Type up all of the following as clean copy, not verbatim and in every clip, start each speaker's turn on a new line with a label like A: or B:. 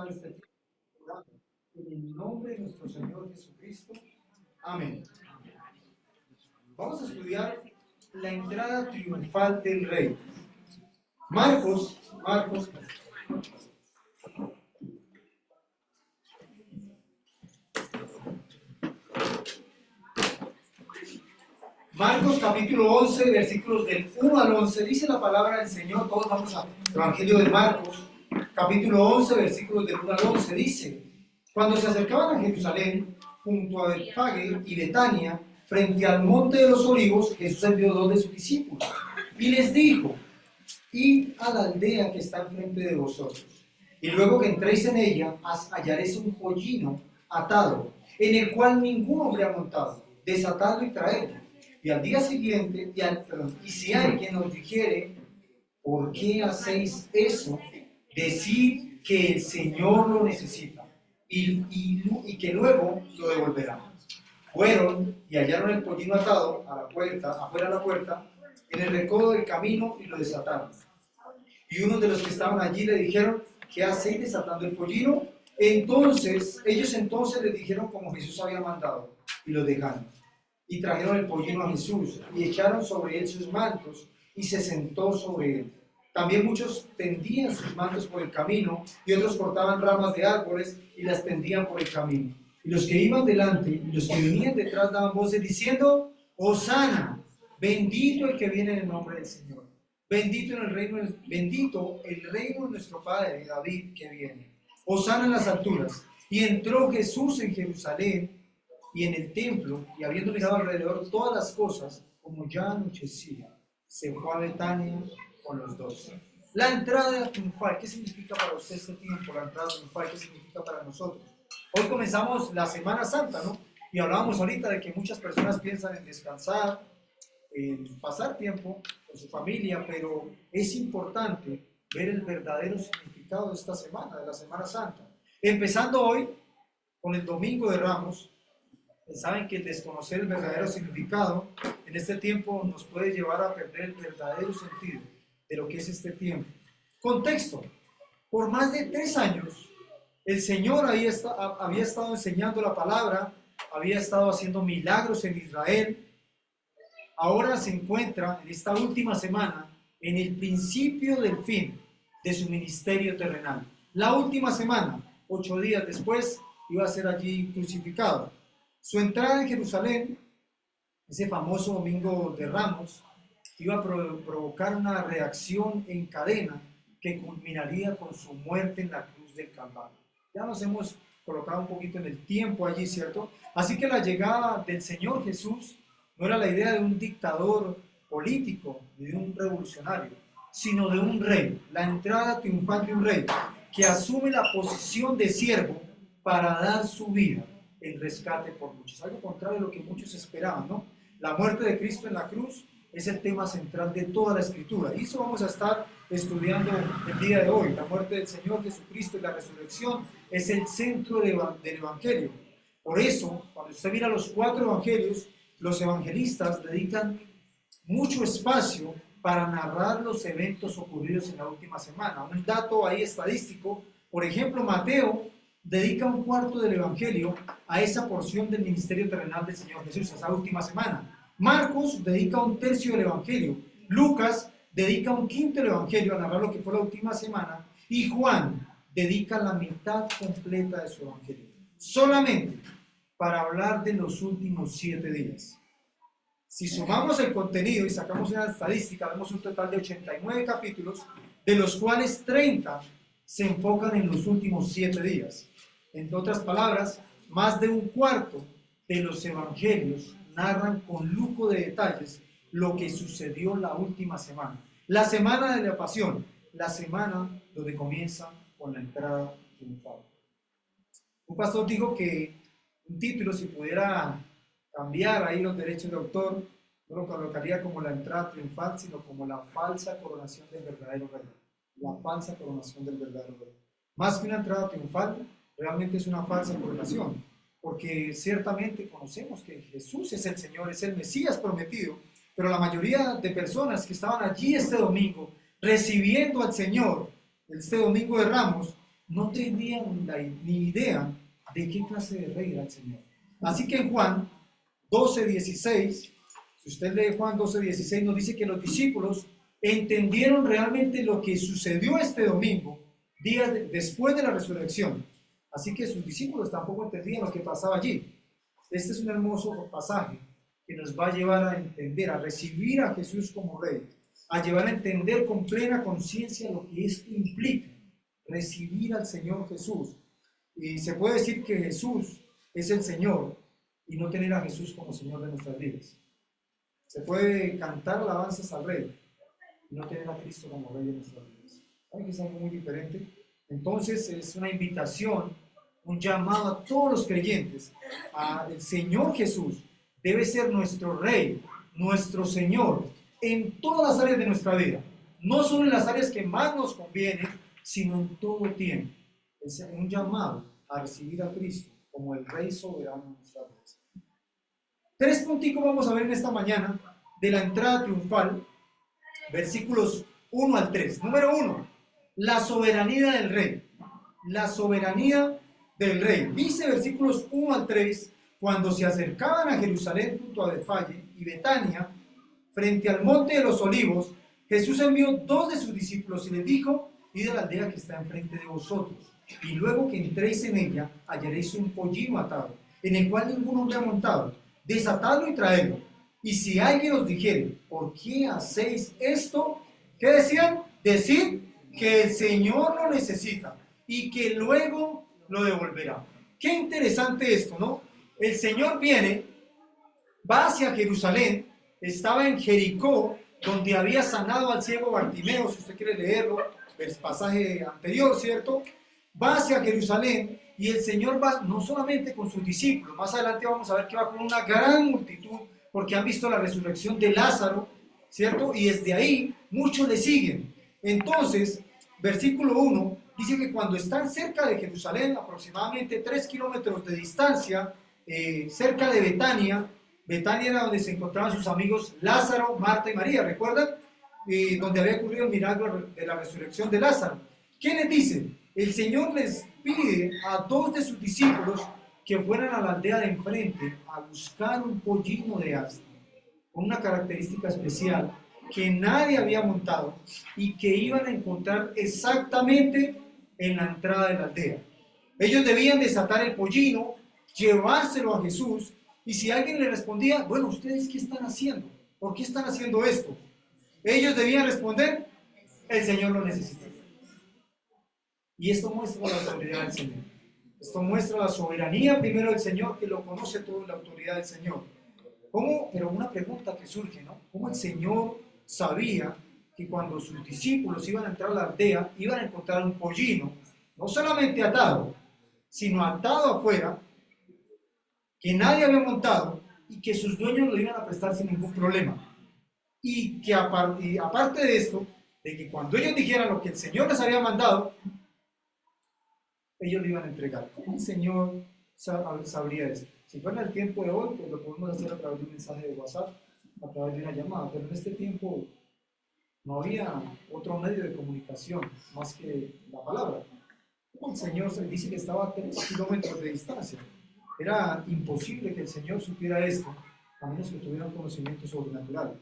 A: tomar este tiempo en el nombre de nuestro Señor Jesucristo. Amén. Vamos a estudiar la entrada triunfal del Rey. Marcos. Marcos capítulo 11, versículos del 1 al 11, dice la palabra del Señor. Todos vamos al Evangelio de Marcos, capítulo 11, versículos del 1 al 11, dice: Cuando se acercaban a Jerusalén, junto a Betfagé y Betania, frente al monte de los olivos, Jesús envió 2 de sus discípulos, y les dijo: Id a la aldea que está enfrente de vosotros, y luego que entréis en ella, hallaréis un pollino atado, en el cual ningún hombre ha montado, desatadlo y traedlo. Y al día siguiente, y si alguien os dijere: ¿por qué hacéis eso?, decid que el Señor lo necesita, y que luego lo devolverá. Fueron y hallaron el pollino atado a la puerta, afuera de la puerta, en el recodo del camino, y lo desataron. Y unos de los que estaban allí le dijeron: ¿qué hacéis desatando el pollino? Ellos entonces les dijeron como Jesús había mandado, y lo dejaron. Y trajeron el pollino a Jesús, y echaron sobre él sus mantos, y se sentó sobre él. También muchos tendían sus mantos por el camino, y otros cortaban ramas de árboles y las tendían por el camino. Y los que iban delante y los que venían detrás daban voces diciendo: Hosana, bendito el que viene en el nombre del Señor. Bendito el reino de nuestro Padre David que viene. Hosana en las alturas. Y entró Jesús en Jerusalén y en el templo, y habiendo mirado alrededor todas las cosas, como ya anochecía, se fue a Betania con los 12. La entrada triunfal, ¿qué significa para usted este tiempo? La entrada triunfal, ¿qué significa para nosotros? Hoy comenzamos la Semana Santa, ¿no? Y hablábamos ahorita de que muchas personas piensan en descansar, en pasar tiempo con su familia, pero es importante ver el verdadero significado de esta semana, de la Semana Santa. Empezando hoy con el Domingo de Ramos. Saben que el desconocer el verdadero significado en este tiempo nos puede llevar a perder el verdadero sentido de lo que es este tiempo. Contexto: por más de 3 años el Señor había estado enseñando la palabra, había estado haciendo milagros en Israel. Ahora se encuentra en esta última semana en el principio del fin de su ministerio terrenal. La última semana, 8 días después, iba a ser allí crucificado. Su entrada en Jerusalén, ese famoso Domingo de Ramos, iba a provocar una reacción en cadena que culminaría con su muerte en la cruz del Calvario. Ya nos hemos colocado un poquito en el tiempo allí, ¿cierto? Así que la llegada del Señor Jesús no era la idea de un dictador político ni de un revolucionario, sino de un rey, la entrada triunfal de un rey que asume la posición de siervo para dar su vida en rescate por muchos. Algo contrario a lo que muchos esperaban, ¿no? La muerte de Cristo en la cruz es el tema central de toda la Escritura, y eso vamos a estar estudiando el día de hoy. La muerte del Señor Jesucristo y la resurrección es el centro del Evangelio. Por eso, cuando usted mira los 4 evangelios, los evangelistas dedican mucho espacio para narrar los eventos ocurridos en la última semana. Un dato ahí estadístico: por ejemplo, Mateo dedica 1/4 del Evangelio a esa porción del ministerio terrenal del Señor Jesús, esa última semana. Marcos dedica 1/3 del Evangelio. Lucas dedica 1/5 del Evangelio a narrar lo que fue la última semana. Y Juan dedica la mitad completa de su Evangelio, solamente para hablar de los últimos 7 días. Si sumamos el contenido y sacamos una estadística, vemos un total de 89 capítulos, de los cuales 30 se enfocan en los últimos 7 días. En otras palabras, más de 1/4 de los evangelios narran con lujo de detalles lo que sucedió la última semana. La semana de la pasión, la semana donde comienza con la entrada triunfal. Un pastor dijo que un título, si pudiera cambiar ahí los derechos de autor, no lo colocaría como la entrada triunfal, sino como la falsa coronación del verdadero rey. La falsa coronación del verdadero rey. Más que una entrada triunfal, realmente es una falsa coronación, porque ciertamente conocemos que Jesús es el Señor, es el Mesías prometido, pero la mayoría de personas que estaban allí este domingo, recibiendo al Señor, este Domingo de Ramos, no tenían ni idea de qué clase de rey era el Señor. Así que en Juan 12:16, si usted lee Juan 12:16, nos dice que los discípulos entendieron realmente lo que sucedió este domingo, días después de la resurrección. Así que sus discípulos tampoco entendían lo que pasaba allí. Este es un hermoso pasaje que nos va a llevar a entender, a recibir a Jesús como Rey, a llevar a entender con plena conciencia lo que esto implica, recibir al Señor Jesús. Y se puede decir que Jesús es el Señor y no tener a Jesús como Señor de nuestras vidas. Se puede cantar alabanzas al Rey y no tener a Cristo como Rey de nuestras vidas. ¿Saben que es algo muy diferente? Entonces es una invitación, un llamado a todos los creyentes, al Señor Jesús. Debe ser nuestro Rey, nuestro Señor, en todas las áreas de nuestra vida. No solo en las áreas que más nos convienen, sino en todo tiempo. Es un llamado a recibir a Cristo como el Rey soberano de nuestras vidas. 3 punticos vamos a ver en esta mañana de la entrada triunfal, versículos 1 al 3. Número 1, la soberanía del Rey. La soberanía del Rey. Dice versículos 1 al 3, cuando se acercaban a Jerusalén junto a Betfage y Betania, frente al monte de los olivos, Jesús envió 2 de sus discípulos y les dijo: id a la aldea que está enfrente de vosotros, y luego que entréis en ella, hallaréis un pollino atado, en el cual ningún hombre ha montado. Desatadlo y traedlo. Y si alguien os dijere: ¿por qué hacéis esto? ¿Qué decían? Decid que el Señor lo necesita y que luego lo devolverá. Qué interesante esto, ¿no? El Señor viene, va hacia Jerusalén, estaba en Jericó, donde había sanado al ciego Bartimeo, si usted quiere leerlo, el pasaje anterior, ¿cierto? Va hacia Jerusalén y el Señor va no solamente con sus discípulos, más adelante vamos a ver que va con una gran multitud, porque han visto la resurrección de Lázaro, ¿cierto? Y desde ahí muchos le siguen. Entonces, versículo 1 dice que cuando están cerca de Jerusalén, aproximadamente 3 kilómetros de distancia, cerca de Betania, Betania era donde se encontraban sus amigos Lázaro, Marta y María, ¿recuerdan? Donde había ocurrido el milagro de la resurrección de Lázaro. ¿Qué les dice? El Señor les pide a 2 de sus discípulos que fueran a la aldea de enfrente a buscar un pollino de asno, con una característica especial que nadie había montado y que iban a encontrar exactamente en la entrada de la aldea. Ellos debían desatar el pollino, llevárselo a Jesús, y si alguien le respondía: bueno, ¿ustedes qué están haciendo? ¿Por qué están haciendo esto? Ellos debían responder: el Señor lo necesita. Y esto muestra la autoridad del Señor. Esto muestra la soberanía primero del Señor, que lo conoce todo, y la autoridad del Señor. ¿Cómo? Pero una pregunta que surge, ¿no? ¿Cómo el Señor sabía que cuando sus discípulos iban a entrar a la aldea, iban a encontrar un pollino, no solamente atado, sino atado afuera, que nadie había montado y que sus dueños lo iban a prestar sin ningún problema? Y que aparte de esto, de que cuando ellos dijeran lo que el Señor les había mandado, ellos lo iban a entregar. ¿Cómo el Señor sabría esto? Si fuera el tiempo de hoy, pues lo podemos hacer a través de un mensaje de WhatsApp, a través de una llamada, pero en este tiempo no había otro medio de comunicación más que la palabra. El Señor se dice que estaba a 3 kilómetros de distancia. Era imposible que el Señor supiera esto, a menos que tuviera un conocimiento sobrenatural.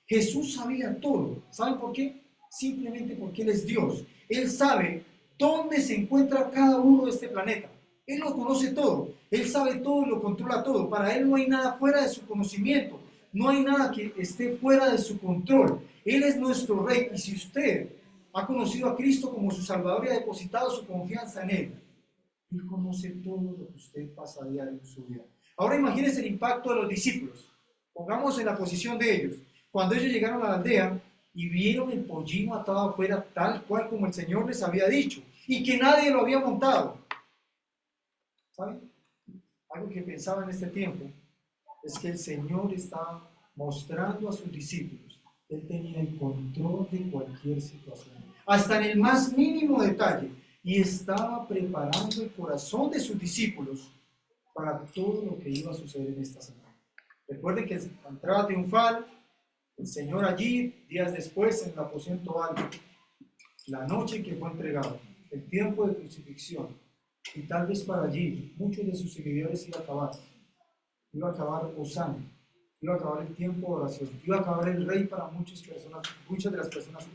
A: Jesús sabía todo. ¿Saben por qué? Simplemente porque Él es Dios. Él sabe dónde se encuentra cada uno de este planeta. Él lo conoce todo. Él sabe todo y lo controla todo. Para Él no hay nada fuera de su conocimiento. No hay nada que esté fuera de su control. Él es nuestro Rey. Y si usted ha conocido a Cristo como su Salvador y ha depositado su confianza en Él, Él conoce todo lo que usted pasa a diario en su vida. Ahora imagínense el impacto de los discípulos. Pongamos en la posición de ellos. Cuando ellos llegaron a la aldea y vieron el pollino atado afuera tal cual como el Señor les había dicho y que nadie lo había montado. ¿Saben? Algo que pensaba en este tiempo es que el Señor estaba mostrando a sus discípulos que Él tenía el control de cualquier situación, hasta en el más mínimo detalle, y estaba preparando el corazón de sus discípulos para todo lo que iba a suceder en esta semana. Recuerden que la entrada triunfal, el Señor allí, días después, en el aposento alto, la noche en que fue entregado. el tiempo de crucifixión, y tal vez para allí muchos de sus seguidores iba a acabar Osana, iba a acabar el tiempo de oración, iba a acabar el rey para muchas de las personas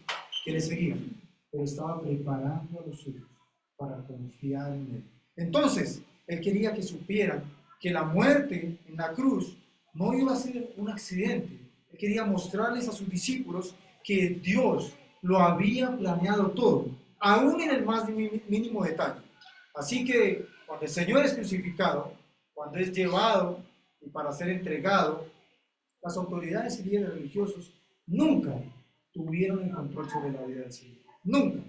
A: que le seguían, pero estaba preparando a los suyos para confiar en él. Entonces, él quería que supieran que la muerte en la cruz no iba a ser un accidente. Él quería mostrarles a sus discípulos que Dios lo había planeado todo, aún en el más mínimo detalle. Así que cuando el Señor es crucificado, cuando es llevado y para ser entregado, las autoridades y líderes religiosos nunca tuvieron el control sobre la vida del Señor. Nunca.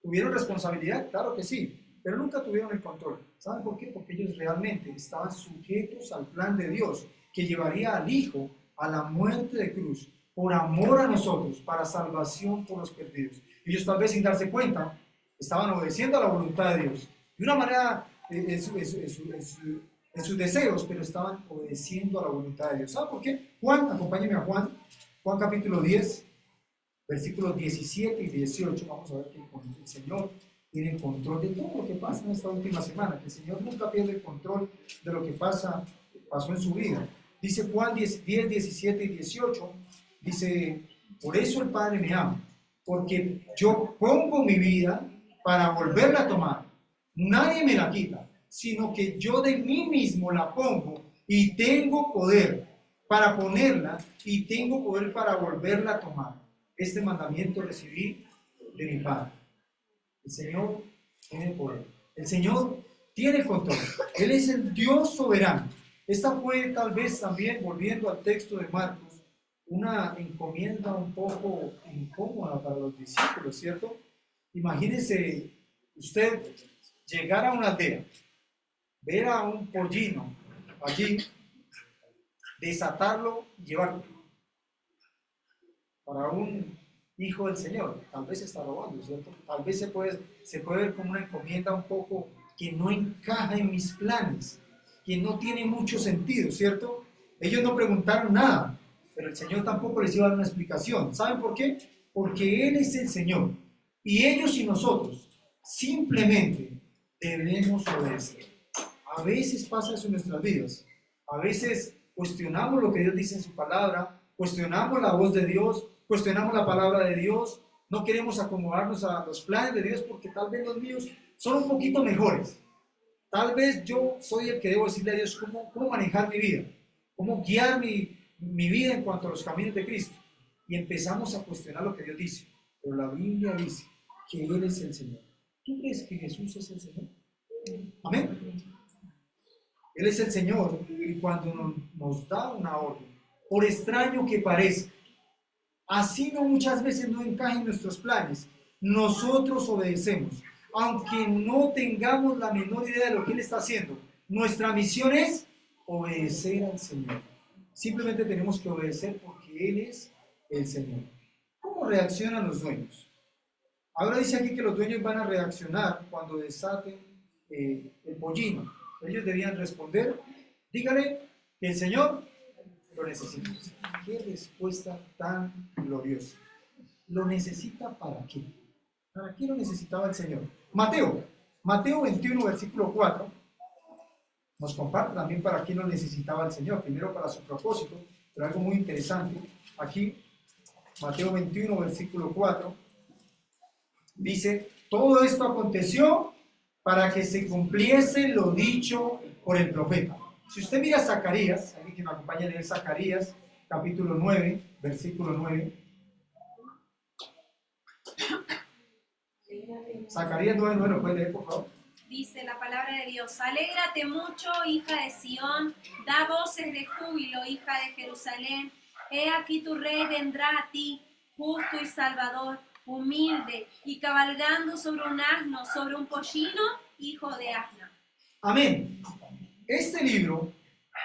A: ¿Tuvieron responsabilidad? Claro que sí, pero nunca tuvieron el control. ¿Saben por qué? Porque ellos realmente estaban sujetos al plan de Dios, que llevaría al Hijo a la muerte de cruz, por amor a nosotros, para salvación por los perdidos. Ellos tal vez sin darse cuenta, estaban obedeciendo a la voluntad de Dios, de una manera en sus deseos, pero estaban obedeciendo a la voluntad de Dios. ¿Saben por qué? Juan, acompáñenme a Juan capítulo 10, versículos 17 y 18, vamos a ver que el Señor tiene el control de todo lo que pasa en esta última semana, que el Señor nunca pierde el control de lo que pasó en su vida. Dice Juan 10, 17 y 18, dice, por eso el Padre me ama, porque yo pongo mi vida para volverla a tomar. Nadie me la quita, sino que yo de mí mismo la pongo y tengo poder para ponerla y tengo poder para volverla a tomar. Este mandamiento recibí de mi Padre. El Señor tiene poder. El Señor tiene el control. Él es el Dios soberano. Esta fue tal vez también, volviendo al texto de Marcos, una encomienda un poco incómoda para los discípulos, ¿cierto? Imagínense usted llegar a una aldea, ver a un pollino allí, desatarlo y llevarlo. Para un hijo del Señor, tal vez está robando, ¿cierto? Tal vez se puede ver como una encomienda un poco que no encaja en mis planes, que no tiene mucho sentido, ¿cierto? Ellos no preguntaron nada, pero el Señor tampoco les iba a dar una explicación. ¿Saben por qué? Porque Él es el Señor, y ellos y nosotros simplemente debemos obedecer. A veces pasa eso en nuestras vidas, a veces cuestionamos lo que Dios dice en su palabra, cuestionamos la voz de Dios, cuestionamos la palabra de Dios, no queremos acomodarnos a los planes de Dios porque tal vez los míos son un poquito mejores. Tal vez yo soy el que debo decirle a Dios cómo manejar mi vida, cómo guiar mi vida en cuanto a los caminos de Cristo. Y empezamos a cuestionar lo que Dios dice. Pero la Biblia dice que Él es el Señor. ¿Tú crees que Jesús es el Señor? Amén. Él es el Señor, y cuando nos da una orden, por extraño que parezca, así no muchas veces no encaja en nuestros planes, nosotros obedecemos, aunque no tengamos la menor idea de lo que Él está haciendo. Nuestra misión es obedecer al Señor. Simplemente tenemos que obedecer porque Él es el Señor. ¿Cómo reaccionan los dueños? Ahora dice aquí que los dueños van a reaccionar cuando desaten el pollino. Ellos debían responder, dígale que el Señor lo necesita. Qué respuesta tan gloriosa. ¿Lo necesita para qué? ¿Para qué lo necesitaba el Señor? Mateo 21, versículo 4, nos comparte también para qué lo necesitaba el Señor. Primero para su propósito, pero algo muy interesante. Aquí, Mateo 21, versículo 4, dice, todo esto aconteció para que se cumpliese lo dicho por el profeta. Si usted mira Zacarías, alguien que me acompañe a leer Zacarías, capítulo 9, versículo 9. Zacarías 9, ¿lo puede leer, por favor?
B: Dice la palabra de Dios, alégrate mucho, hija de Sión, da voces de júbilo, hija de Jerusalén. He aquí tu rey vendrá a ti, justo y salvador, humilde y cabalgando sobre un asno, sobre un pollino, hijo de asna.
A: Amén. Este libro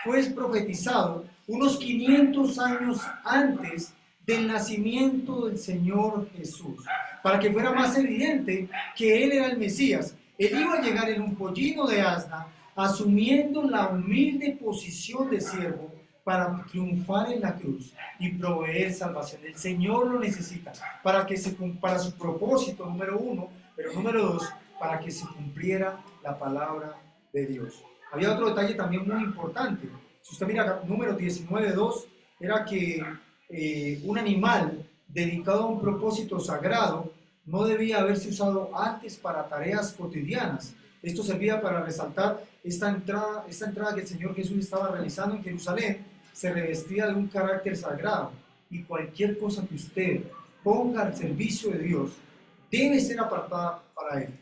A: fue profetizado unos 500 años antes del nacimiento del Señor Jesús, para que fuera más evidente que Él era el Mesías. Él iba a llegar en un pollino de asna, asumiendo la humilde posición de siervo para triunfar en la cruz y proveer salvación. El Señor lo necesita para su propósito, número uno, pero número dos, para que se cumpliera la palabra de Dios. Había otro detalle también muy importante. Si usted mira número 19:2, era que un animal dedicado a un propósito sagrado no debía haberse usado antes para tareas cotidianas. Esto servía para resaltar esta entrada que el Señor Jesús estaba realizando en Jerusalén. Se revestía de un carácter sagrado, y cualquier cosa que usted ponga al servicio de Dios debe ser apartada para Él,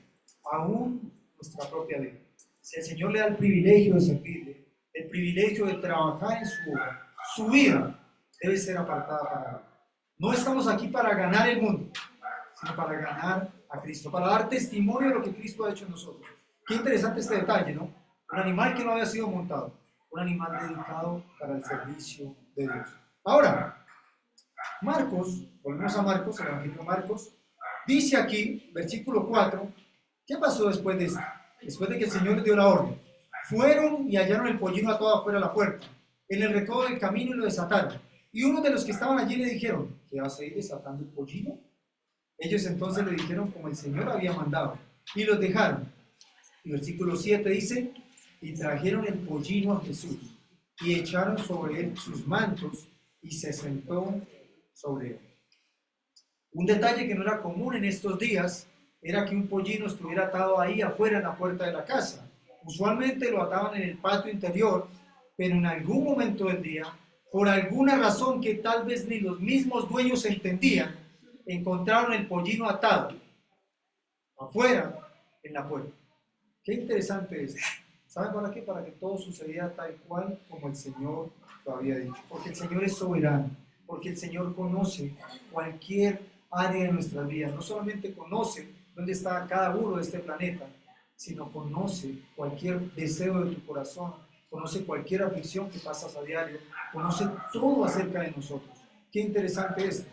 A: aún nuestra propia vida. Si el Señor le da el privilegio de servirle, el privilegio de trabajar en su obra, su vida debe ser apartada para Él. No estamos aquí para ganar el mundo, sino para ganar a Cristo, para dar testimonio de lo que Cristo ha hecho en nosotros. Qué interesante este detalle, ¿no? Un animal que no había sido montado, un animal dedicado para el servicio de Dios. Ahora, Marcos, volvemos a Marcos, el Evangelio de Marcos, dice aquí, versículo 4, ¿qué pasó después de esto? Después de que el Señor les dio la orden. Fueron y hallaron el pollino atado afuera de la puerta, en el recodo del camino, y lo desataron. Y uno de los que estaban allí le dijeron, ¿qué vas a ir desatando el pollino? Ellos entonces le dijeron como el Señor había mandado, y los dejaron. Y versículo 7 dice, y trajeron el pollino a Jesús, y echaron sobre él sus mantos, y se sentó sobre él. Un detalle que no era común en estos días era que un pollino estuviera atado ahí afuera en la puerta de la casa. Usualmente lo ataban en el patio interior, pero en algún momento del día, por alguna razón que tal vez ni los mismos dueños entendían, encontraron el pollino atado afuera en la puerta. Qué interesante es. ¿Saben para qué? Para que todo sucediera tal cual como el Señor lo había dicho. Porque el Señor es soberano, porque el Señor conoce cualquier área de nuestras vidas. No solamente conoce dónde está cada burro de este planeta, sino conoce cualquier deseo de tu corazón, conoce cualquier aflicción que pasas a diario, conoce todo acerca de nosotros. Qué interesante esto.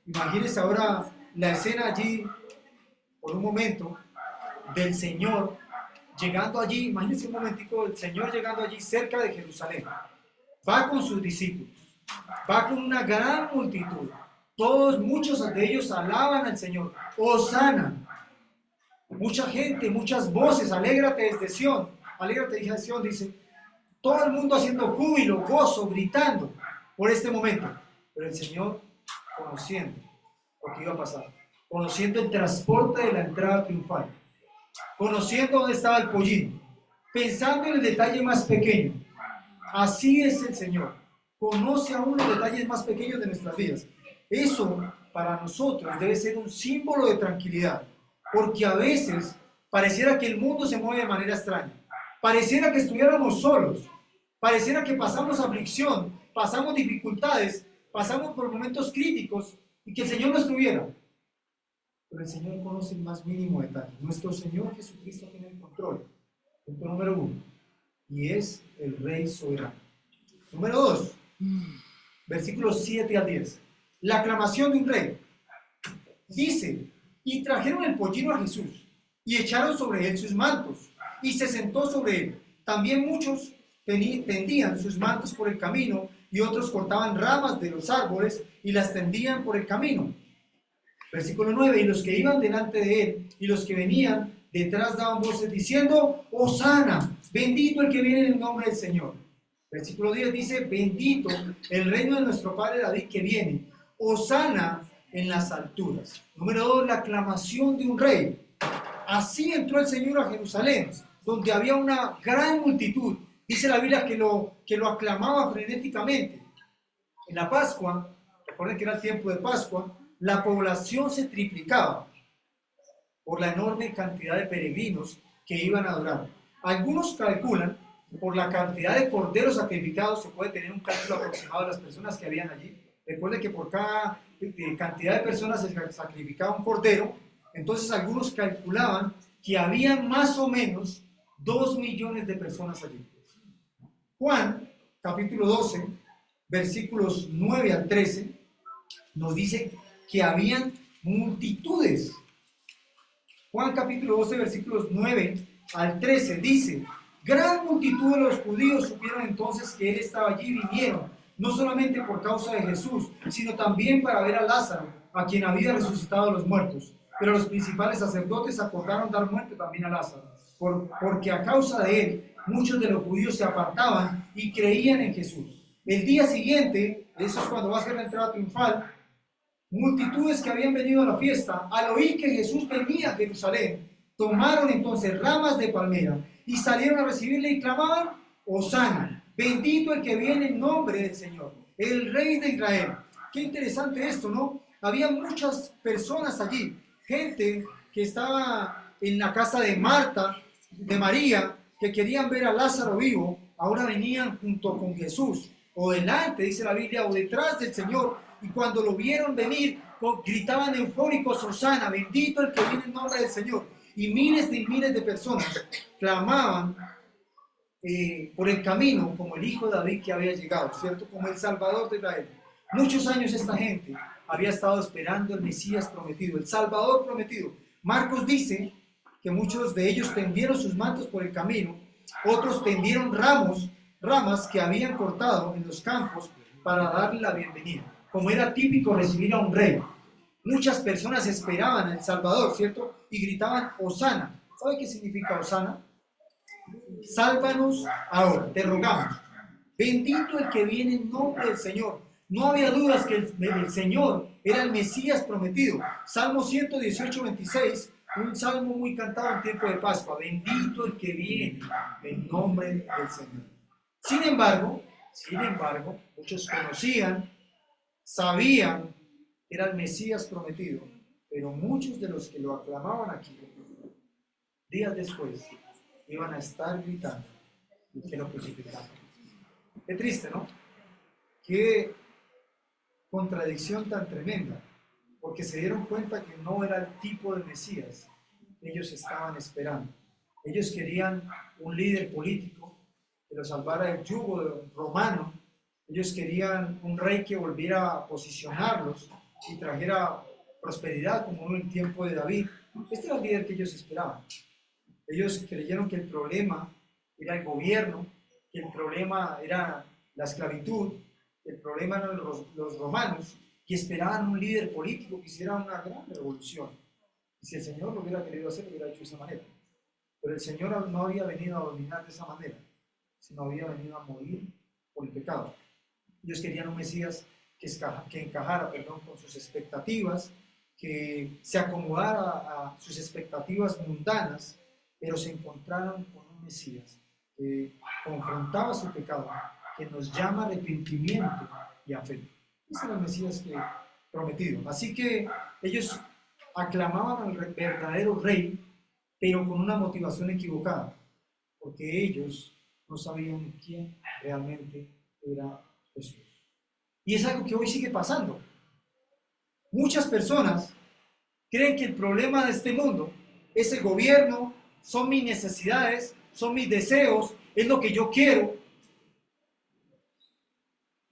A: Imagínense ahora la escena allí, por un momento, del Señor llegando allí. Imagínense un momentico el Señor llegando allí cerca de Jerusalén. Va con sus discípulos, va con una gran multitud. Muchos de ellos alaban al Señor. Hosana. Mucha gente, muchas voces. Alégrate desde Sión. Alégrate desde Sión, dice. Todo el mundo haciendo júbilo, gozo, gritando por este momento. Pero el Señor, conociendo lo que iba a pasar, conociendo el transporte de la entrada triunfal, conociendo dónde estaba el pollino, pensando en el detalle más pequeño. Así es el Señor. Conoce aún los detalles más pequeños de nuestras vidas. Eso para nosotros debe ser un símbolo de tranquilidad, porque a veces pareciera que el mundo se mueve de manera extraña. Pareciera que estuviéramos solos. Pareciera que pasamos aflicción, pasamos dificultades, pasamos por momentos críticos y que el Señor no estuviera. Pero el Señor conoce el más mínimo detalle. Nuestro Señor Jesucristo tiene el control. Punto número 1. Y es el Rey soberano. Número 2. Versículos 7 al 10. La aclamación de un rey. Dice, y trajeron el pollino a Jesús, y echaron sobre él sus mantos, y se sentó sobre él. También muchos tendían sus mantos por el camino, y otros cortaban ramas de los árboles y las tendían por el camino. Versículo 9, y los que iban delante de él y los que venían detrás daban voces diciendo, Hosana, bendito el que viene en el nombre del Señor. Versículo 10 dice, bendito el reino de nuestro Padre David que viene, Hosana en las alturas. Número 2, la aclamación de un rey. Así entró el Señor a Jerusalén, donde había una gran multitud. Dice la Biblia que lo aclamaba frenéticamente. En la Pascua, recuerden que era el tiempo de Pascua, la población se triplicaba por la enorme cantidad de peregrinos que iban a adorar. Algunos calculan, por la cantidad de corderos sacrificados, se puede tener un cálculo aproximado de las personas que habían allí. Recuerden que por cada cantidad de personas se sacrificaba un cordero. Entonces algunos calculaban que había más o menos 2 millones de personas allí. Juan, capítulo 12, versículos 9 al 13, nos dice que habían multitudes. Juan capítulo 12, versículos 9 al 13 dice, gran multitud de los judíos supieron entonces que él estaba allí y vinieron, no solamente por causa de Jesús, sino también para ver a Lázaro, a quien había resucitado de los muertos. Pero los principales sacerdotes acordaron dar muerte también a Lázaro, porque a causa de él muchos de los judíos se apartaban y creían en Jesús. El día siguiente, eso es cuando va a ser la entrada triunfal, multitudes que habían venido a la fiesta, al oír que Jesús venía a Jerusalén, tomaron entonces ramas de palmera y salieron a recibirle y clamaban: Hosana, bendito el que viene en nombre del Señor, el Rey de Israel. Qué interesante esto, ¿no? Había muchas personas allí, gente que estaba en la casa de Marta, de María, que querían ver a Lázaro vivo, ahora venían junto con Jesús, o delante, dice la Biblia, o detrás del Señor, y cuando lo vieron venir, gritaban eufóricos: Hosana, bendito el que viene en nombre del Señor. Y miles de personas clamaban por el camino como el hijo de David que había llegado, ¿cierto? Como el Salvador de Israel. Muchos años esta gente había estado esperando el Mesías prometido, el Salvador prometido. Marcos dice que muchos de ellos tendieron sus mantos por el camino, otros tendieron ramas que habían cortado en los campos para darle la bienvenida. Como era típico recibir a un rey, muchas personas esperaban al Salvador, ¿cierto? Y gritaban: Hosana. ¿Sabe qué significa Hosana? Sálvanos ahora, te rogamos. Bendito el que viene en nombre del Señor. No había dudas que el Señor era el Mesías prometido. Salmo 118, 26, un salmo muy cantado en tiempo de Pascua. Bendito el que viene en nombre del Señor. Sin embargo, muchos conocían, sabían que era el Mesías prometido, pero muchos de los que lo aclamaban aquí, días después, iban a estar gritando que lo crucificaron. Qué triste, ¿no? Qué contradicción tan tremenda, porque se dieron cuenta que no era el tipo de Mesías que ellos estaban esperando. Ellos querían un líder político que los salvara del yugo romano. Ellos querían un rey que volviera a posicionarlos y trajera prosperidad como en el tiempo de David. Este era el líder que ellos esperaban. Ellos creyeron que el problema era el gobierno, que el problema era la esclavitud, que el problema eran los romanos, y esperaban un líder político que hiciera una gran revolución. Y si el Señor lo hubiera querido hacer, lo hubiera hecho de esa manera. Pero el Señor no había venido a dominar de esa manera, sino había venido a morir por el pecado. Ellos querían un Mesías que encajara con sus expectativas, que se acomodara a sus expectativas mundanas, pero se encontraron con un Mesías que confrontaba su pecado, que nos llama a arrepentimiento y a fe. Ese era el Mesías prometido. Así que ellos aclamaban al verdadero rey, pero con una motivación equivocada, porque ellos no sabían quién realmente era Jesús. Y es algo que hoy sigue pasando. Muchas personas creen que el problema de este mundo es el gobierno, son mis necesidades, son mis deseos, es lo que yo quiero.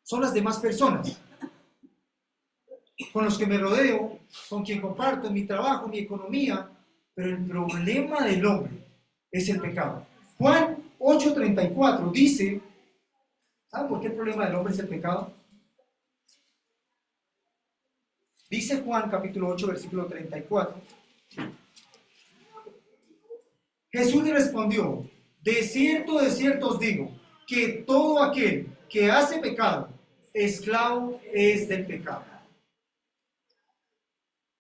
A: Son las demás personas con los que me rodeo, con quien comparto mi trabajo, mi economía, pero el problema del hombre es el pecado. Juan 8:34 dice, ¿saben por qué el problema del hombre es el pecado? Dice Juan capítulo 8, versículo 34. Jesús le respondió: de cierto os digo, que todo aquel que hace pecado, esclavo es del pecado.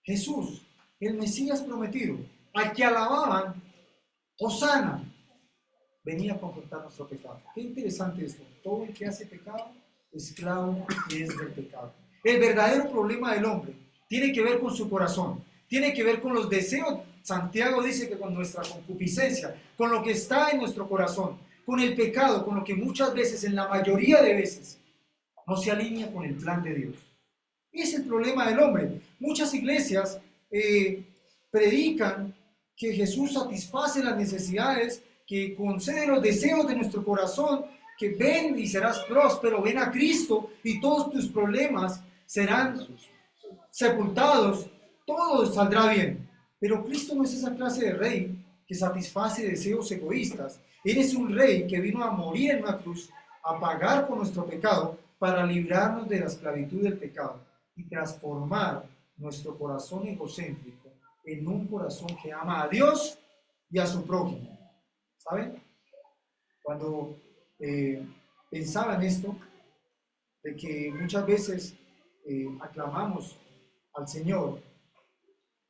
A: Jesús, el Mesías prometido, al que alababan, Hosana, venía a confrontar nuestro pecado. Qué interesante esto. Todo el que hace pecado, esclavo es del pecado. El verdadero problema del hombre tiene que ver con su corazón, tiene que ver con los deseos. Santiago dice que con nuestra concupiscencia, con lo que está en nuestro corazón, con el pecado, con lo que muchas veces, en la mayoría de veces, no se alinea con el plan de Dios. Es el problema del hombre. Muchas iglesias predican que Jesús satisface las necesidades, que concede los deseos de nuestro corazón, que ven y serás próspero, ven a Cristo y todos tus problemas serán sepultados, todo saldrá bien. Pero Cristo no es esa clase de rey que satisface deseos egoístas. Él es un rey que vino a morir en una cruz, a pagar por nuestro pecado, para librarnos de la esclavitud del pecado y transformar nuestro corazón egocéntrico en un corazón que ama a Dios y a su prójimo. ¿Saben? Cuando pensaba en esto, de que muchas veces aclamamos al Señor,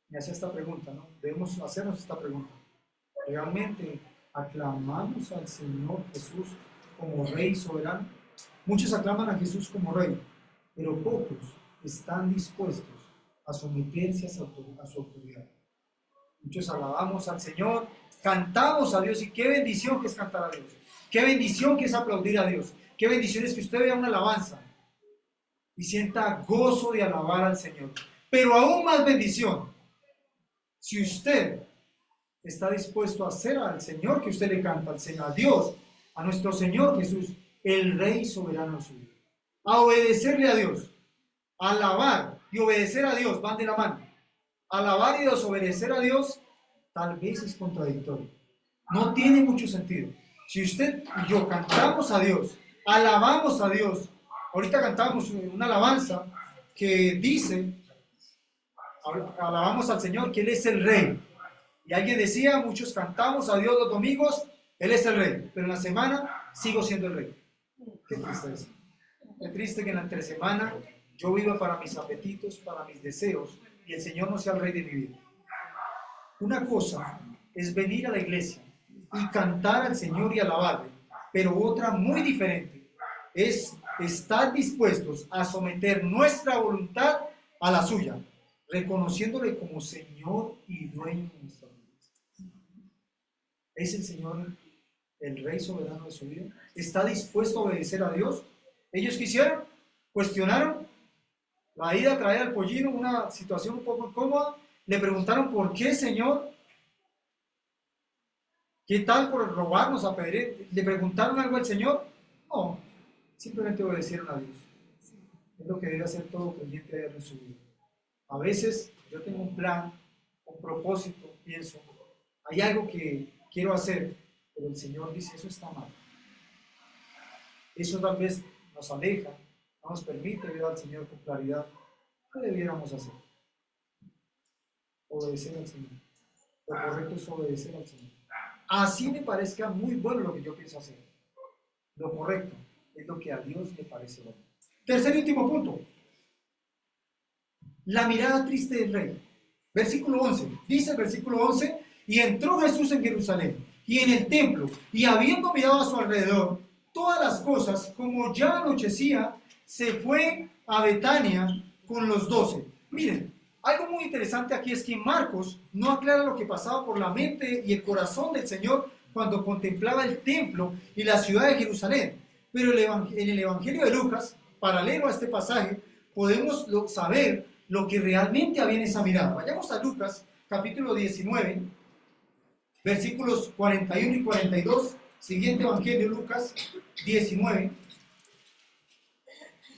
A: me hace esta pregunta, ¿no? Debemos hacernos esta pregunta. ¿Realmente aclamamos al Señor Jesús como Rey soberano? Muchos aclaman a Jesús como Rey, pero pocos están dispuestos a someterse a su autoridad. Muchos alabamos al Señor, cantamos a Dios, y qué bendición que es cantar a Dios, qué bendición que es aplaudir a Dios, qué bendición es que usted vea una alabanza y sienta gozo de alabar al Señor. Pero aún más bendición, si usted está dispuesto a hacer al Señor que usted le canta, al Señor, a Dios, a nuestro Señor Jesús, el Rey soberano de su vida, a obedecerle a Dios, a alabar y obedecer a Dios, van de la mano. Alabar y desobedecer a Dios tal vez es contradictorio, no tiene mucho sentido. Si usted y yo cantamos a Dios, alabamos a Dios, ahorita cantamos una alabanza que dice, alabamos al Señor que Él es el Rey. Y alguien decía, muchos cantamos a Dios los domingos, Él es el Rey, pero en la semana sigo siendo el Rey. Qué triste es. Qué triste que en la entresemana yo viva para mis apetitos, para mis deseos, y el Señor no sea el Rey de mi vida. Una cosa es venir a la iglesia y cantar al Señor y alabarle, pero otra muy diferente es estar dispuestos a someter nuestra voluntad a la suya, reconociéndole como Señor y dueño de nuestra vida. ¿Es el Señor el Rey soberano de su vida? ¿Está dispuesto a obedecer a Dios? Ellos quisieron, cuestionaron la ida a traer al pollino, una situación un poco incómoda. Le preguntaron, ¿por qué, Señor? ¿Qué tal por robarnos a pedir? ¿Le preguntaron algo al Señor? No, simplemente obedecieron a Dios. Es lo que debe hacer todo creyente en su vida. A veces yo tengo un plan, un propósito, pienso, hay algo que quiero hacer, pero el Señor dice, eso está mal. Eso tal vez nos aleja, no nos permite ver al Señor con claridad. ¿Qué debiéramos hacer? Obedecer al Señor. Lo correcto es obedecer al Señor. Así me parezca muy bueno lo que yo pienso hacer. Lo correcto es lo que a Dios le parece bueno. Tercer y último punto. La mirada triste del rey. Versículo 11. Dice el versículo 11, y entró Jesús en Jerusalén y en el templo, y habiendo mirado a su alrededor todas las cosas, como ya anochecía, se fue a Betania con los 12. Miren, algo muy interesante aquí es que Marcos no aclara lo que pasaba por la mente y el corazón del Señor cuando contemplaba el templo y la ciudad de Jerusalén. Pero en el Evangelio de Lucas, paralelo a este pasaje, podemos saber lo que realmente había en esa mirada. Vayamos a Lucas, capítulo 19, versículos 41 y 42. Siguiente Evangelio, Lucas 19,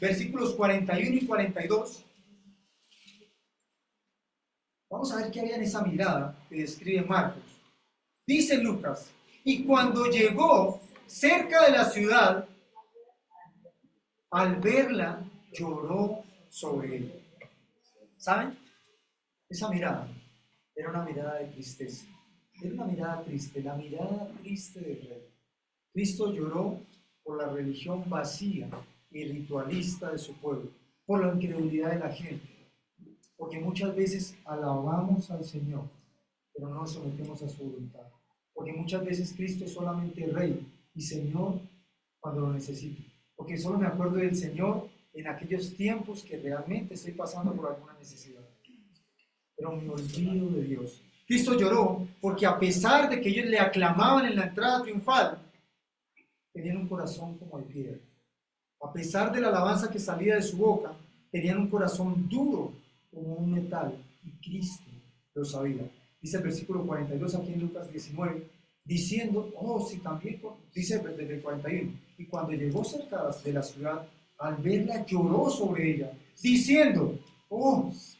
A: versículos 41 y 42. Vamos a ver qué había en esa mirada que describe Marcos. Dice Lucas, y cuando llegó cerca de la ciudad, al verla, lloró sobre ella. ¿Saben? Esa mirada era una mirada de tristeza. Era una mirada triste, la mirada triste del rey. Cristo lloró por la religión vacía y ritualista de su pueblo, por la incredulidad de la gente, porque muchas veces alabamos al Señor, pero no nos sometemos a su voluntad, porque muchas veces Cristo es solamente Rey y Señor cuando lo necesito, porque solo me acuerdo del Señor en aquellos tiempos que realmente estoy pasando por alguna necesidad, pero me olvido de Dios. Cristo lloró porque a pesar de que ellos le aclamaban en la entrada triunfal, tenían un corazón como de piedra. A pesar de la alabanza que salía de su boca, tenían un corazón duro como un metal, y Cristo lo sabía. Dice el versículo 42 aquí en Lucas 19, diciendo, si también, dice desde el 41, y cuando llegó cerca de la ciudad, al verla lloró sobre ella, diciendo,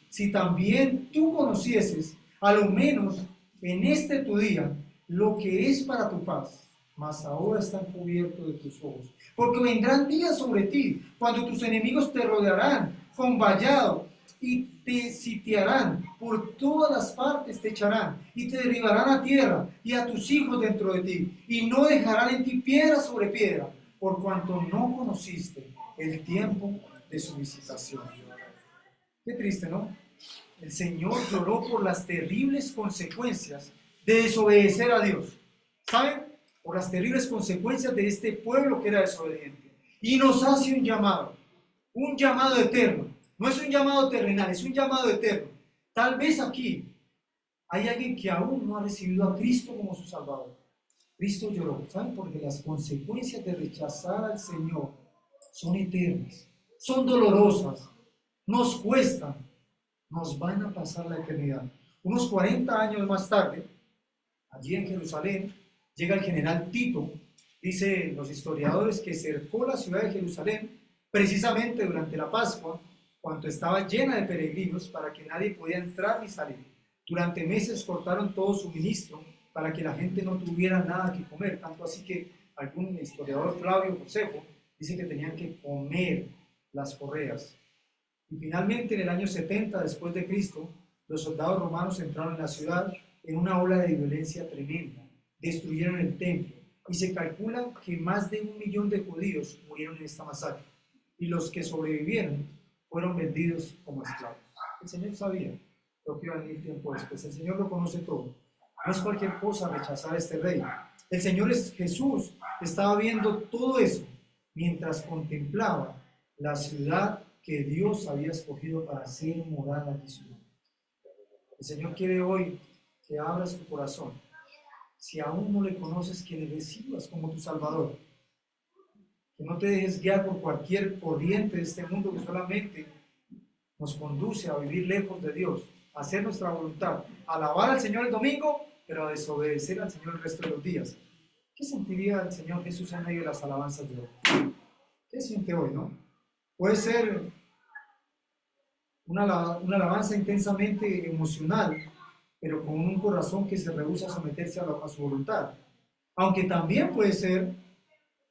A: si también tú conocieses, a lo menos en este tu día, lo que es para tu paz, mas ahora están cubiertos de tus ojos. Porque vendrán días sobre ti, cuando tus enemigos te rodearán con vallado y te sitiarán, por todas las partes te echarán, y te derribarán a tierra, y a tus hijos dentro de ti, y no dejarán en ti piedra sobre piedra, por cuanto no conociste el tiempo de su visitación. Qué triste, ¿no? El Señor lloró por las terribles consecuencias de desobedecer a Dios. ¿Saben? Por las terribles consecuencias de este pueblo que era desobediente. Y nos hace un llamado eterno. No es un llamado terrenal, es un llamado eterno. Tal vez aquí hay alguien que aún no ha recibido a Cristo como su Salvador. Cristo lloró, ¿saben? Porque las consecuencias de rechazar al Señor son eternas, son dolorosas, nos cuestan, nos van a pasar la eternidad. Unos 40 años más tarde, allí en Jerusalén, llega el general Tito. Dicen los historiadores que cercó la ciudad de Jerusalén precisamente durante la Pascua, cuando estaba llena de peregrinos, para que nadie podía entrar ni salir. Durante meses cortaron todo suministro para que la gente no tuviera nada que comer, tanto así que algún historiador, Flavio Josefo, dice que tenían que comer las correas. Y finalmente, en el año 70 después de Cristo, los soldados romanos entraron en la ciudad en una ola de violencia tremenda. Destruyeron el templo y se calcula que más de 1 millón de judíos murieron en esta masacre. Y los que sobrevivieron fueron vendidos como esclavos. El Señor sabía lo que iba a venir tiempo después. El Señor lo conoce todo. No es cualquier cosa rechazar a este rey. El Señor Jesús estaba viendo todo eso mientras contemplaba la ciudad que Dios había escogido para ser morada de su nombre. El Señor quiere hoy que abras tu corazón. Si aún no le conoces, que le recibas como tu Salvador. Que no te dejes guiar por cualquier corriente de este mundo que solamente nos conduce a vivir lejos de Dios, a hacer nuestra voluntad, a alabar al Señor el domingo, pero a desobedecer al Señor el resto de los días. ¿Qué sentiría el Señor Jesús en medio de las alabanzas de hoy? ¿Qué siente hoy, no? Puede ser una alabanza intensamente emocional, pero con un corazón que se rehúsa a someterse a su voluntad. Aunque también puede ser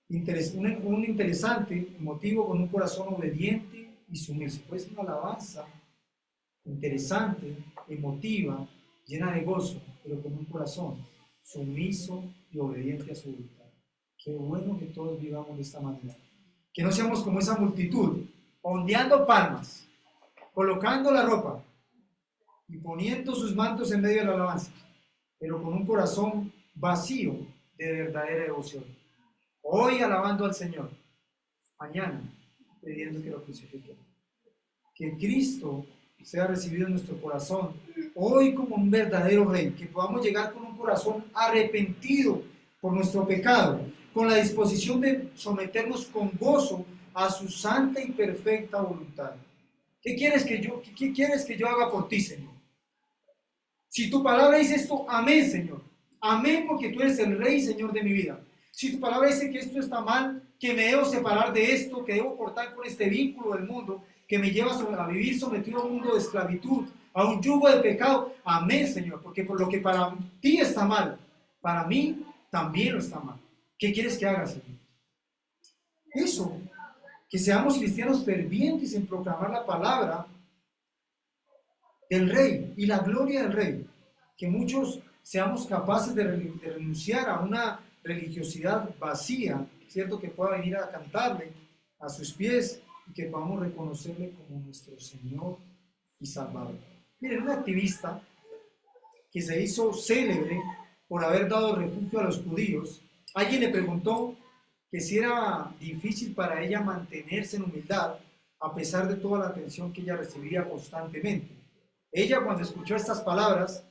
A: un interesante motivo con un corazón obediente y sumiso. Puede ser una alabanza interesante, emotiva, llena de gozo, pero con un corazón sumiso y obediente a su voluntad. Qué bueno que todos vivamos de esta manera. Que no seamos como esa multitud, ondeando palmas, colocando la ropa y poniendo sus mantos en medio de la alabanza, pero con un corazón vacío de verdadera devoción. Hoy alabando al Señor, mañana pidiendo que lo crucifiquen. Que Cristo sea recibido en nuestro corazón, hoy como un verdadero Rey, que podamos llegar con un corazón arrepentido por nuestro pecado, con la disposición de someternos con gozo a su santa y perfecta voluntad. ¿Qué quieres que yo haga por ti, Señor? Si tu palabra dice esto, amén, Señor. Amén, porque tú eres el Rey y Señor de mi vida. Si tu palabra dice que esto está mal, que me debo separar de esto, que debo cortar con este vínculo del mundo, que me lleva a vivir sometido a un mundo de esclavitud, a un yugo de pecado, amén, Señor, porque por lo que para ti está mal, para mí también lo está mal. ¿Qué quieres que haga, Señor? Eso, que seamos cristianos fervientes en proclamar la palabra del Rey y la gloria del Rey, que muchos seamos capaces de renunciar a una religiosidad vacía, ¿cierto? Que pueda venir a cantarle a sus pies y que podamos reconocerle como nuestro Señor y Salvador. Miren, un activista que se hizo célebre por haber dado refugio a los judíos, alguien le preguntó que si era difícil para ella mantenerse en humildad a pesar de toda la atención que ella recibía constantemente. Ella, cuando escuchó estas palabras,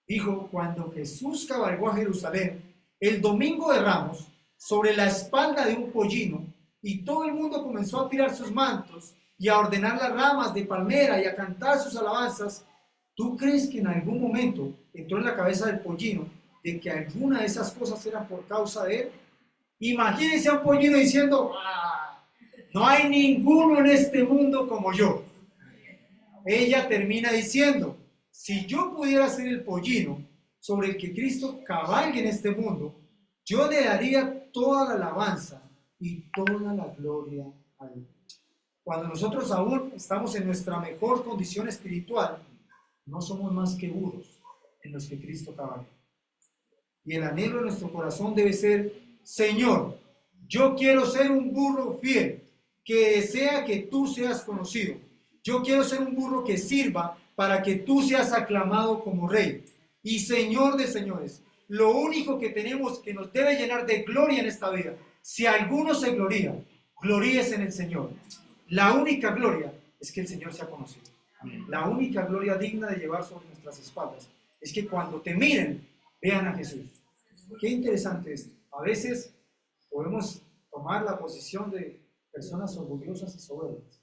A: dijo: cuando Jesús cabalgó a Jerusalén el domingo de Ramos sobre la espalda de un pollino, y todo el mundo comenzó a tirar sus mantos y a ordenar las ramas de palmera y a cantar sus alabanzas, ¿tú crees que en algún momento entró en la cabeza del pollino de que alguna de esas cosas eran por causa de él? Imagínense a un pollino diciendo: no hay ninguno en este mundo como yo. Ella termina diciendo: si yo pudiera ser el pollino sobre el que Cristo cabalgue en este mundo, yo le daría toda la alabanza y toda la gloria a él. Cuando nosotros aún estamos en nuestra mejor condición espiritual, no somos más que burros en los que Cristo cabalga. Y el anhelo de nuestro corazón debe ser: Señor, yo quiero ser un burro fiel, que desea que tú seas conocido. Yo quiero ser un burro que sirva para que tú seas aclamado como rey y Señor de señores. Lo único que tenemos que nos debe llenar de gloria en esta vida, si alguno se gloría, gloríese en el Señor. La única gloria es que el Señor sea conocido. La única gloria digna de llevar sobre nuestras espaldas es que cuando te miren, vean a Jesús. Qué interesante esto. A veces podemos tomar la posición de personas orgullosas y soberbias,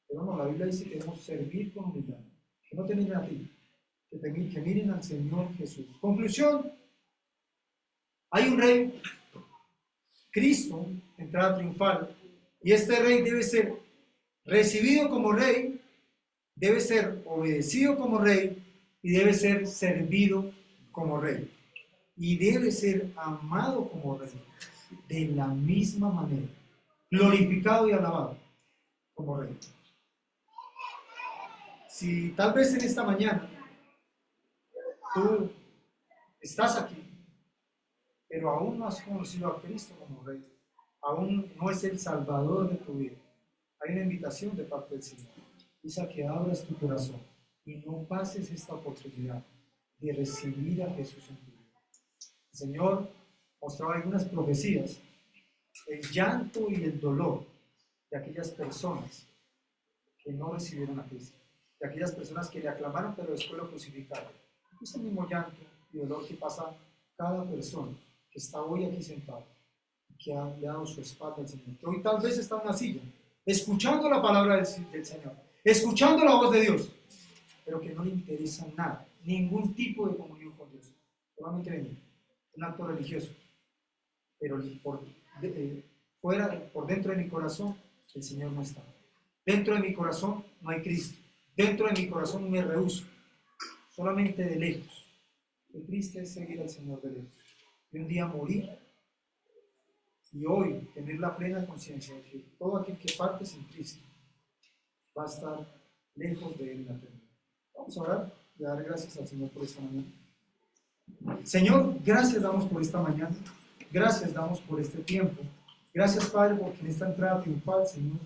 A: pero no, la Biblia dice que debemos servir con humildad, que no te miren a ti, que miren al Señor Jesús. Conclusión: hay un rey, Cristo, entrada triunfal, y este rey debe ser recibido como rey, debe ser obedecido como rey y debe ser servido como rey. Y debe ser amado como rey, de la misma manera, glorificado y alabado como rey. Si tal vez en esta mañana tú estás aquí, pero aún no has conocido a Cristo como rey, aún no es el Salvador de tu vida, hay una invitación de parte del Señor. Es a que abras tu corazón y no pases esta oportunidad de recibir a Jesús en tu vida. El Señor mostraba algunas profecías, el llanto y el dolor de aquellas personas que no recibieron a Cristo, de aquellas personas que le aclamaron pero después lo crucificaron. Es el mismo llanto y dolor que pasa cada persona que está hoy aquí sentado, que ha dado su espalda al Señor, que hoy tal vez está en una silla, escuchando la palabra del Señor, escuchando la voz de Dios, pero que no le interesa nada, ningún tipo de comunión con Dios, solamente venir, un acto religioso, pero por dentro de mi corazón el Señor no está. Dentro de mi corazón no hay Cristo. Dentro de mi corazón me rehúso, solamente de lejos. Qué triste es seguir al Señor de lejos. Y un día morir y hoy tener la plena conciencia de que todo aquel que parte sin Cristo va a estar lejos de Él en la eternidad. Vamos a orar y a dar gracias al Señor por esta mañana. Señor, gracias damos por esta mañana. Gracias damos por este tiempo. Gracias, Padre, porque en esta entrada triunfal, Señor,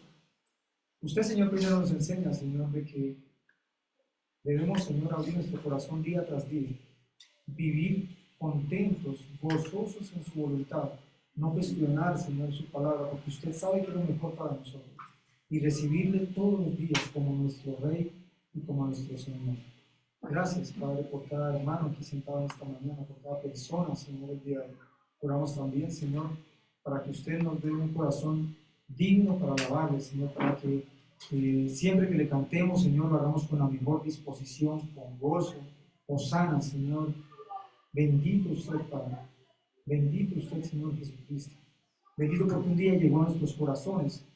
A: usted, Señor, primero nos enseña, Señor, de que debemos, Señor, abrir nuestro corazón día tras día, vivir contentos, gozosos en su voluntad, no cuestionar, Señor, su palabra, porque usted sabe que es lo mejor para nosotros, y recibirle todos los días como nuestro Rey y como nuestro Señor. Gracias, Padre, por cada hermano aquí sentado en esta mañana, por cada persona, Señor, el día de hoy. Oramos también, Señor, para que usted nos dé un corazón digno para alabarle, Señor, para que siempre que le cantemos, Señor, lo hagamos con la mejor disposición, con gozo, hosana, Señor. Bendito usted, Padre. Bendito usted, Señor Jesucristo. Bendito porque un día llegó a nuestros corazones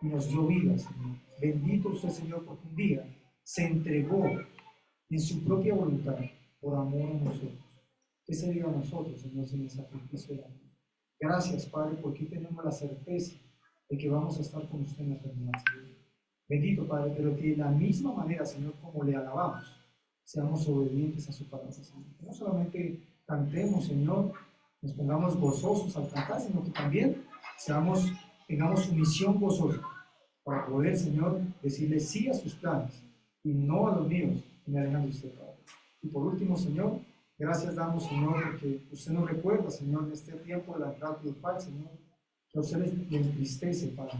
A: y nos dio vida, Señor. Bendito usted, Señor, porque un día se entregó en su propia voluntad por amor a nosotros. ¿Qué sería a nosotros, Señor, sin el sacrificio de amor? Gracias, Padre, porque tenemos la certeza de que vamos a estar con usted en la eternidad, Señor. Bendito, Padre, pero que de la misma manera, Señor, como le alabamos, seamos obedientes a su palabra, Señor. Que no solamente cantemos, Señor, nos pongamos gozosos al cantar, sino que también tengamos sumisión gozosa para poder, Señor, decirle sí a sus planes y no a los míos, y me alejan de usted, Padre. Y por último, Señor, gracias damos, Señor, porque usted nos recuerda, Señor, en este tiempo de la entrada triunfal, Señor, que a usted le entristece, Padre.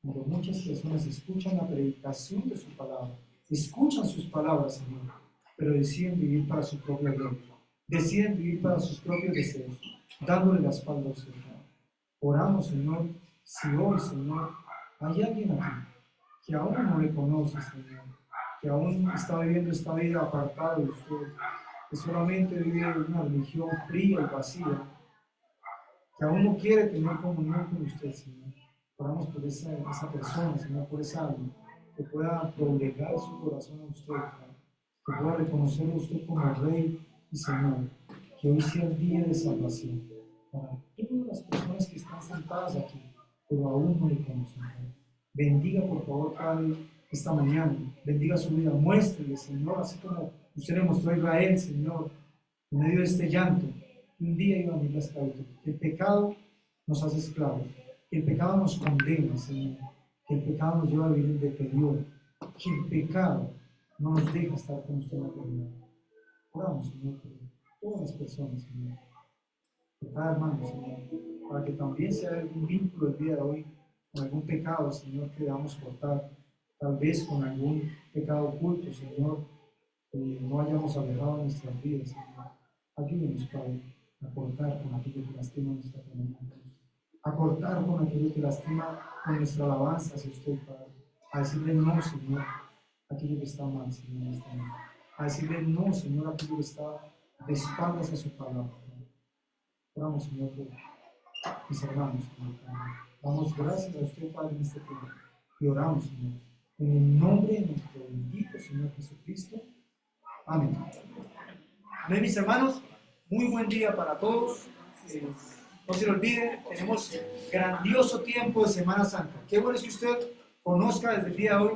A: Cuando muchas personas escuchan la predicación de su palabra, escuchan sus palabras, Señor, pero deciden vivir para su propia gloria, deciden vivir para sus propios deseos, dándole la espalda a usted, Padre. Oramos, Señor, si hoy, Señor, hay alguien aquí que aún no le conoce, Señor, que aún está viviendo esta vida apartada de usted, que solamente vive una religión fría y vacía, que aún no quiere tener comunión con usted, Señor. Oramos por esa persona, Señor, por esa alma, que pueda doblegar su corazón a usted, Padre, que pueda reconocer a usted como Rey y Señor, que hoy sea el día de salvación para todas las personas que están sentadas aquí, pero aún no le conocen, Padre. Bendiga, por favor, Padre, esta mañana. Bendiga su vida. Muéstrele, Señor, así como usted le mostró a Israel, Señor, en medio de este llanto. Un día iba a venir la esclavitud. El pecado nos hace esclavos. El pecado nos condena, Señor. El pecado nos lleva a vivir en deterioro. Que el pecado no nos deja estar con usted en la eternidad. Oramos, Señor, por todas las personas, Señor. Por cada hermano, Señor. Para que también sea algún vínculo el día de hoy con algún pecado, Señor, que debamos cortar. Tal vez con algún pecado oculto, Señor, no hayamos alejado nuestras vidas, Señor. Ayúdenos, Padre, a cortar con aquello que lastima nuestra comunidad, a cortar con aquello que lastima con nuestra alabanza hacia usted, Padre, a decirle no, Señor, aquello que está mal, Señor, en esta mañana. A decirle no, Señor, aquello que está de espaldas a su palabra. Oramos, Señor, por mis hermanos, Señor, Padre. Damos gracias a usted, Padre, en este tiempo. Y oramos, Señor, en el nombre de nuestro bendito Señor Jesucristo. Amén. Amén, mis hermanos. Muy buen día para todos. No se lo olvide, tenemos grandioso tiempo de Semana Santa. Qué bueno es que usted conozca desde el día de hoy